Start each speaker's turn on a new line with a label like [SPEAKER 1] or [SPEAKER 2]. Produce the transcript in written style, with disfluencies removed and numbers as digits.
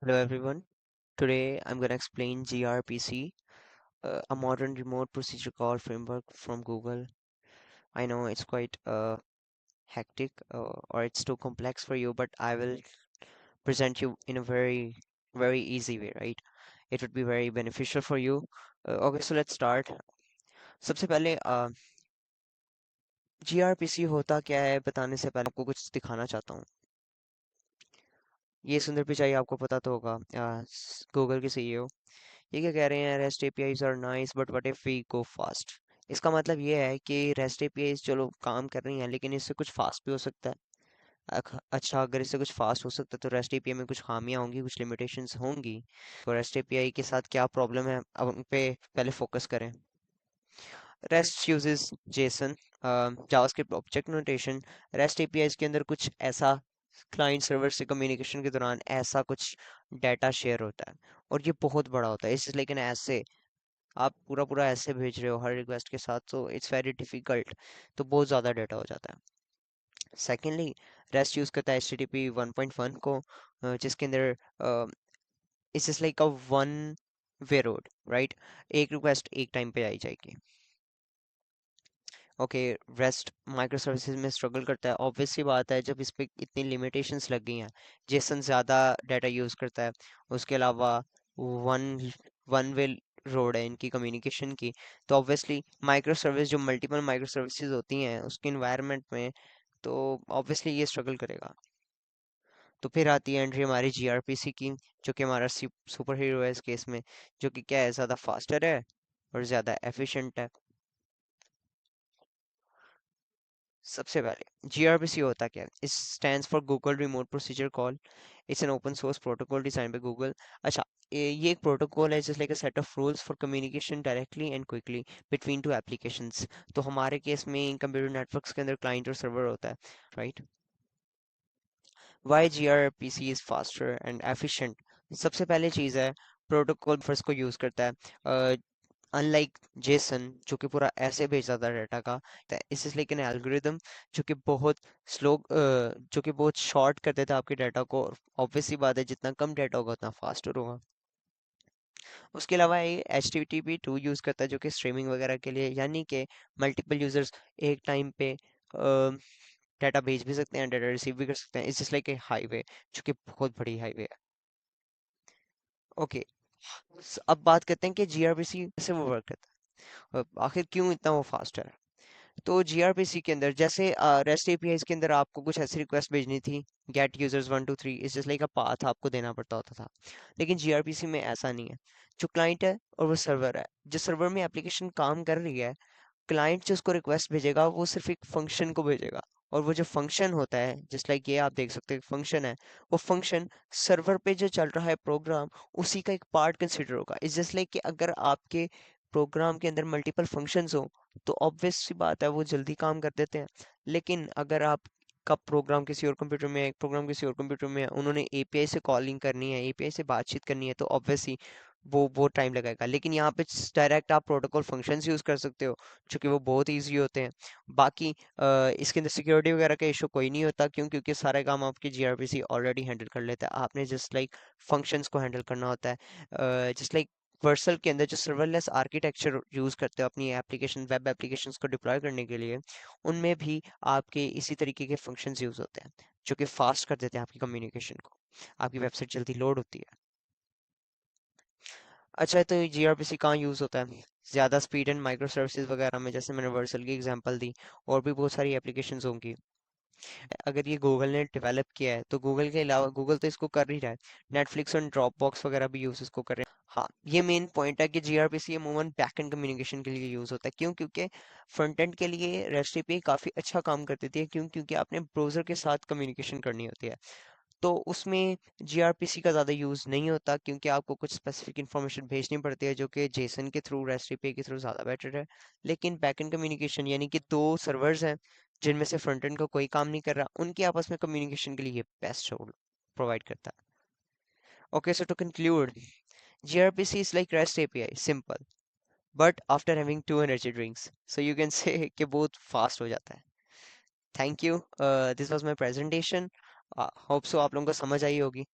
[SPEAKER 1] Hello everyone. Today I'm going to explain gRPC, a modern remote procedure call framework from Google. I know it's quite hectic or it's too complex for you, but I will present you in a very easy way, right? It would be very beneficial for you. Okay, so let's start. सबसे पहले gRPC होता क्या है बताने से पहले आपको कुछ दिखाना चाहता हूँ। ये सुंदर पिचाई आपको पता तो होगा, गूगल के सीईओ। ये क्या कह रहे हैं, rest APIs are nice but what if we go fast. इसका मतलब ये है कि रेस्ट एपीआईज चलो काम कर रही हैं लेकिन इससे कुछ फास्ट भी हो सकता है। अच्छा, अगर इससे कुछ फास्ट हो सकता है तो रेस्ट एपीआई में कुछ खामियां होंगी, कुछ लिमिटेशंस होंगी। तो रेस्ट एपीआई के साथ क्या प्रॉब्लम है, अब उन पे पहले फोकस करें। Rest uses Jason JavaScript object notation. Rest APIs के अंदर कुछ ऐसा क्लाइंट सर्वर से कम्युनिकेशन के दौरान ऐसा कुछ डाटा शेयर होता है और ये बहुत बड़ा होता है। इस लेकिन ऐसे आप पूरा पूरा ऐसे भेज रहे हो हर रिक्वेस्ट के साथ, तो इट्स वेरी डिफिकल्ट। तो बहुत ज़्यादा डाटा हो जाता है। सेकेंडली, रेस्ट यूज़ करता है एच टी टी पी 1.1 को, जिसके अंदर it's just like a one way road, right. एक रिक्वेस्ट एक टाइम पे आई जाएगी। ओके, रेस्ट माइक्रो सर्विसेज में स्ट्रगल करता है, ऑब्वियस सी बात है जब इस पे इतनी लिमिटेशंस लग गई हैं। जेसन ज़्यादा डाटा यूज़ करता है, उसके अलावा वन वन वे रोड है इनकी कम्युनिकेशन की। तो ऑब्वियसली माइक्रो सर्विस जो मल्टीपल माइक्रो सर्विसेज होती हैं उसके इन्वायरमेंट में, तो ऑब्वियसली ये स्ट्रगल करेगा। तो फिर आती है एंट्री हमारी जीआरपीसी की, जो कि हमारा सुपर हीरो है इस केस में, जो कि क्या है, ज़्यादा फास्टर है और ज़्यादा एफिशिएंट है। सबसे पहले जीआरपीसी होता क्या है, it stands for Google remote procedure call. It's an open source protocol design by Google. अच्छा, ये एक प्रोटोकॉल है just like a set of rules for communication directly and quickly between two applications. तो हमारे case में computer networks के अंदर client और सर्वर होता है, right. Why gRPC is faster and efficient. सबसे पहले चीज़ है, प्रोटोकॉल फर्स्ट को यूज़ करता है। अनलाइक जेसन जो कि पूरा ऐसे भेजता था डाटा का, इस इज लाइक एन एल्गोरिदम जो कि बहुत स्लो, जो कि बहुत शॉर्ट कर देता है आपके डाटा को। ऑब्वियस सी बात है जितना कम डाटा होगा उतना फास्टर होगा। उसके अलावा ये H T T P two use करता है जो कि स्ट्रीमिंग वगैरह के लिए, यानी कि मल्टीपल यूजर्स एक टाइम पे डाटा भेज भी सकते हैं, डाटा रिसीव भी कर सकते हैं। It's just like a highway, जो कि बहुत बड़ी हाईवे है। ओके, अब बात करते हैं कि जीआरपीसी कैसे वो वर्क करता है, आखिर क्यों इतना वो फास्ट है। तो जीआरपीसी के अंदर जैसे रेस्ट एपीआईज के अंदर आपको कुछ ऐसी रिक्वेस्ट भेजनी थी, गेट यूजर्स 1 2 3, इस जस्ट लाइक अ पाथ आपको देना पड़ता होता था। लेकिन जीआरपीसी में ऐसा नहीं है। जो क्लाइंट है और वो सर्वर है, जो सर्वर में एप्लीकेशन काम कर रही है, क्लाइंट जो उसको रिक्वेस्ट भेजेगा वो सिर्फ एक फंक्शन को भेजेगा। और वो जो फंक्शन होता है, जस्ट लाइक ये आप देख सकते हैं फंक्शन है, वो फंक्शन सर्वर पे जो चल रहा है प्रोग्राम, उसी का एक पार्ट कंसिडर होगा। इट्स जस्ट लाइक कि अगर आपके प्रोग्राम के अंदर मल्टीपल फंक्शंस हो तो ऑब्वियस सी बात है वो जल्दी काम कर देते हैं। लेकिन अगर आप का प्रोग्राम किसी और कंप्यूटर में है, एक प्रोग्राम किसी और कंप्यूटर में है, उन्होंने एपीआई से कॉलिंग करनी है, एपीआई से बातचीत करनी है, तो ऑब्वियसली वो टाइम लगाएगा। लेकिन यहाँ पे डायरेक्ट आप प्रोटोकॉल फंक्शंस यूज़ कर सकते हो, चूंकि वो बहुत ईजी होते हैं। बाकी इसके अंदर सिक्योरिटी वगैरह का इशू कोई नहीं होता, क्यों, क्योंकि सारे काम आपकी जीआरपीसी ऑलरेडी हैंडल कर लेता है। आपने जस्ट लाइक फंक्शंस को हैंडल करना होता है। जस्ट लाइक वर्सल के अंदर जो सर्वरलेस आर्किटेक्चर यूज़ करते हो अपनी एप्लीकेशन, वेब एप्लीकेशंस को डिप्लॉय करने के लिए, उनमें भी आपके इसी तरीके के फंक्शंस यूज़ होते हैं, जो कि फास्ट कर देते हैं आपकी कम्युनिकेशन को। आपकी वेबसाइट जल्दी लोड होती है। अच्छा, तो ये जीआरपीसी कहाँ यूज़ होता है, ज़्यादा स्पीड एंड माइक्रो सर्विसेज वगैरह में, जैसे मैंने वर्सल की एग्जांपल दी। और भी बहुत सारी एप्लीकेशंस होंगी। अगर ये गूगल ने डेवलप किया है तो गूगल के अलावा, गूगल तो इसको कर ही रहा है, नेटफ्लिक्स और ड्रॉप बॉक्स वगैरह भी यूज़ इसको कर रहे हैं। हाँ, ये मेन पॉइंट है कि जीआरपीसी अमूमन बैकएंड कम्युनिकेशन के लिए यूज़ होता है। क्यों, क्योंकि फ्रंट एंड के लिए रेस्ट एपीआई काफ़ी अच्छा काम कर देती है। क्यों, क्योंकि आपने ब्राउज़र के साथ कम्युनिकेशन करनी होती है, तो उसमें जीआरपीसी का ज़्यादा यूज़ नहीं होता, क्योंकि आपको कुछ स्पेसिफिक इन्फॉर्मेशन भेजनी पड़ती है जो कि जेसन के थ्रू, रेस्ट एपीआई के थ्रू ज़्यादा बेटर है। लेकिन बैकएंड कम्युनिकेशन, यानी कि दो सर्वर्स हैं जिनमें से फ्रंट एंड का कोई काम नहीं कर रहा, उनके आपस में कम्युनिकेशन के लिए ये बेस्ट प्रोवाइड करता है। Okay, so to conclude, gRPC is like REST API, simple, but after having 2 energy drinks, so you can say कि बहुत fast हो जाता है। Thank you, this was my presentation. Hope so आप लोगों को समझ आई होगी।